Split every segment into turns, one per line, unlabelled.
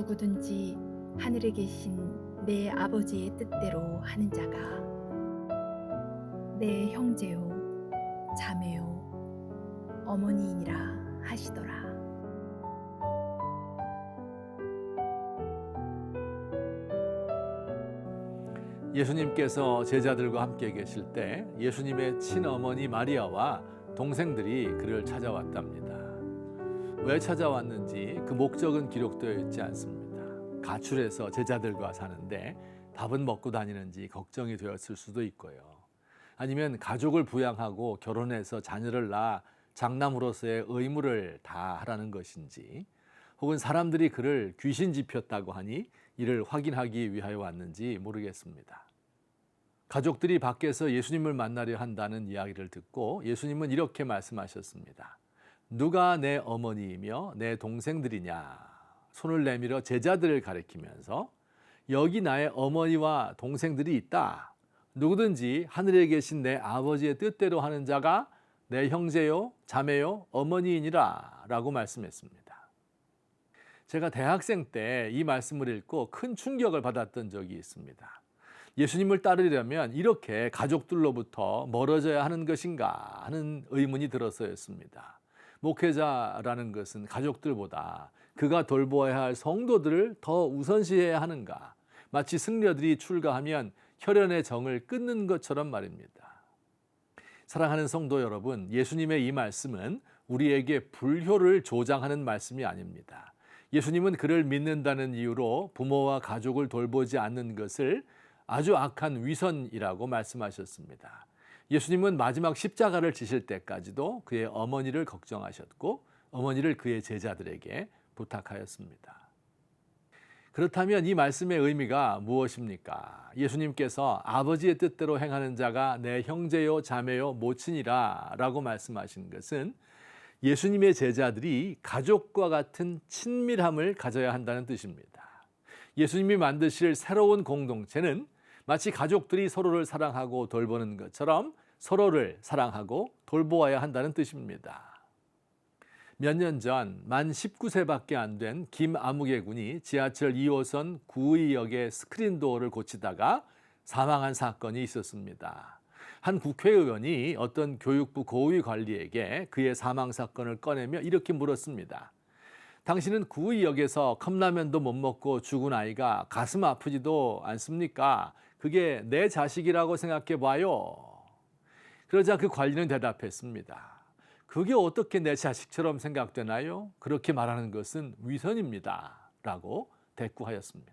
누구든지 하늘에 계신 내 아버지의 뜻대로 하는 자가 내 형제요 자매요 어머니이니라 하시더라.
예수님께서 제자들과 함께 계실 때 예수님의 친어머니 마리아와 동생들이 그를 찾아왔답니다. 왜 찾아왔는지 그 목적은 기록되어 있지 않습니다. 가출해서 제자들과 사는데 밥은 먹고 다니는지 걱정이 되었을 수도 있고요. 아니면 가족을 부양하고 결혼해서 자녀를 낳아 장남으로서의 의무를 다하라는 것인지, 혹은 사람들이 그를 귀신 집혔다고 하니 이를 확인하기 위하여 왔는지 모르겠습니다. 가족들이 밖에서 예수님을 만나려 한다는 이야기를 듣고 예수님은 이렇게 말씀하셨습니다. 누가 내 어머니이며 내 동생들이냐? 손을 내밀어 제자들을 가리키면서 여기 나의 어머니와 동생들이 있다. 누구든지 하늘에 계신 내 아버지의 뜻대로 하는 자가 내 형제요, 자매요, 어머니이니라 라고 말씀했습니다. 제가 대학생 때 이 말씀을 읽고 큰 충격을 받았던 적이 있습니다. 예수님을 따르려면 이렇게 가족들로부터 멀어져야 하는 것인가 하는 의문이 들어서였습니다. 목회자라는 것은 가족들보다 그가 돌보아야 할 성도들을 더 우선시해야 하는가? 마치 승려들이 출가하면 혈연의 정을 끊는 것처럼 말입니다. 사랑하는 성도 여러분, 예수님의 이 말씀은 우리에게 불효를 조장하는 말씀이 아닙니다. 예수님은 그를 믿는다는 이유로 부모와 가족을 돌보지 않는 것을 아주 악한 위선이라고 말씀하셨습니다. 예수님은 마지막 십자가를 지실 때까지도 그의 어머니를 걱정하셨고 어머니를 그의 제자들에게 부탁하였습니다. 그렇다면 이 말씀의 의미가 무엇입니까? 예수님께서 아버지의 뜻대로 행하는 자가 내 형제요 자매요 모친이라 라고 말씀하신 것은 예수님의 제자들이 가족과 같은 친밀함을 가져야 한다는 뜻입니다. 예수님이 만드실 새로운 공동체는 마치 가족들이 서로를 사랑하고 돌보는 것처럼 서로를 사랑하고 돌보아야 한다는 뜻입니다. 몇 년 전 만 19세밖에 안 된 김아무개 군이 지하철 2호선 구의역의 스크린도어를 고치다가 사망한 사건이 있었습니다. 한 국회의원이 어떤 교육부 고위 관리에게 그의 사망 사건을 꺼내며 이렇게 물었습니다. 당신은 구의역에서 컵라면도 못 먹고 죽은 아이가 가슴 아프지도 않습니까? 그게 내 자식이라고 생각해 봐요. 그러자 그 관리는 대답했습니다. 그게 어떻게 내 자식처럼 생각되나요? 그렇게 말하는 것은 위선입니다. 라고 대꾸하였습니다.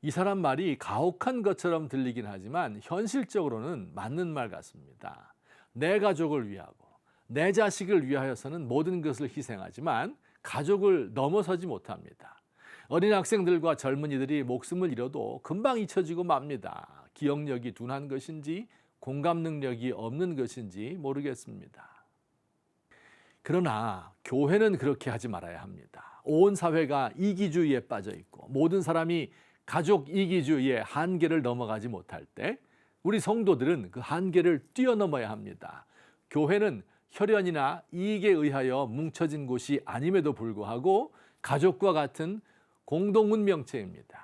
이 사람 말이 가혹한 것처럼 들리긴 하지만 현실적으로는 맞는 말 같습니다. 내 가족을 위하고 내 자식을 위하여서는 모든 것을 희생하지만 가족을 넘어서지 못합니다. 어린 학생들과 젊은이들이 목숨을 잃어도 금방 잊혀지고 맙니다. 기억력이 둔한 것인지 공감 능력이 없는 것인지 모르겠습니다. 그러나 교회는 그렇게 하지 말아야 합니다. 온 사회가 이기주의에 빠져 있고 모든 사람이 가족 이기주의의 한계를 넘어가지 못할 때 우리 성도들은 그 한계를 뛰어넘어야 합니다. 교회는 혈연이나 이익에 의하여 뭉쳐진 곳이 아님에도 불구하고 가족과 같은 공동 운명체입니다.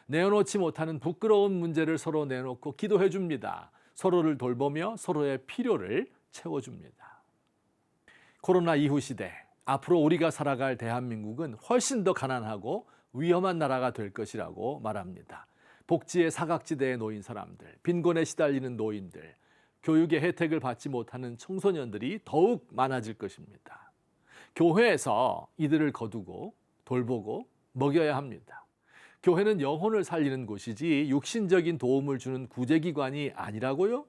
내어놓지 못하는 부끄러운 문제를 서로 내놓고 기도해 줍니다. 서로를 돌보며 서로의 필요를 채워줍니다. 코로나 이후 시대, 앞으로 우리가 살아갈 대한민국은 훨씬 더 가난하고 위험한 나라가 될 것이라고 말합니다. 복지의 사각지대에 놓인 사람들, 빈곤에 시달리는 노인들, 교육의 혜택을 받지 못하는 청소년들이 더욱 많아질 것입니다. 교회에서 이들을 거두고 돌보고 먹여야 합니다. 교회는 영혼을 살리는 곳이지 육신적인 도움을 주는 구제기관이 아니라고요?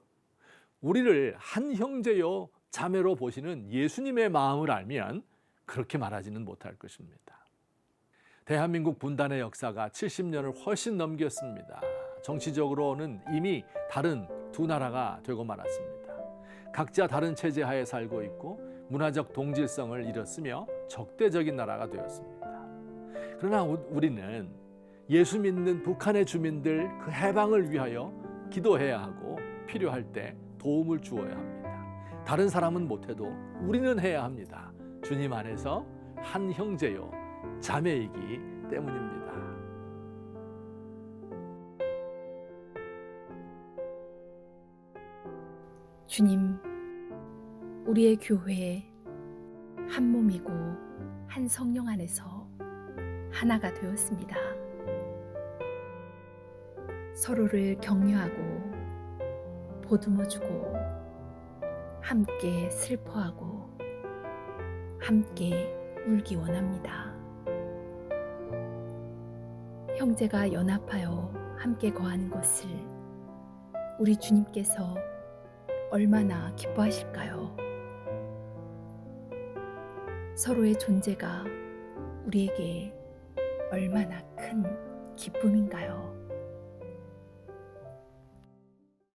우리를 한 형제요 자매로 보시는 예수님의 마음을 알면 그렇게 말하지는 못할 것입니다. 대한민국 분단의 역사가 70년을 훨씬 넘겼습니다. 정치적으로는 이미 다른 두 나라가 되고 말았습니다. 각자 다른 체제 하에 살고 있고 문화적 동질성을 잃었으며 적대적인 나라가 되었습니다. 그러나 우리는 예수 믿는 북한의 주민들 그 해방을 위하여 기도해야 하고 필요할 때 도움을 주어야 합니다. 다른 사람은 못해도 우리는 해야 합니다. 주님 안에서 한 형제요 자매이기 때문입니다.
주님, 우리의 교회 한 몸이고 한 성령 안에서 하나가 되었습니다. 서로를 격려하고 보듬어주고 함께 슬퍼하고 함께 울기 원합니다. 형제가 연합하여 함께 거하는 것을 우리 주님께서 얼마나 기뻐하실까요? 서로의 존재가 우리에게 얼마나 큰 기쁨인가요?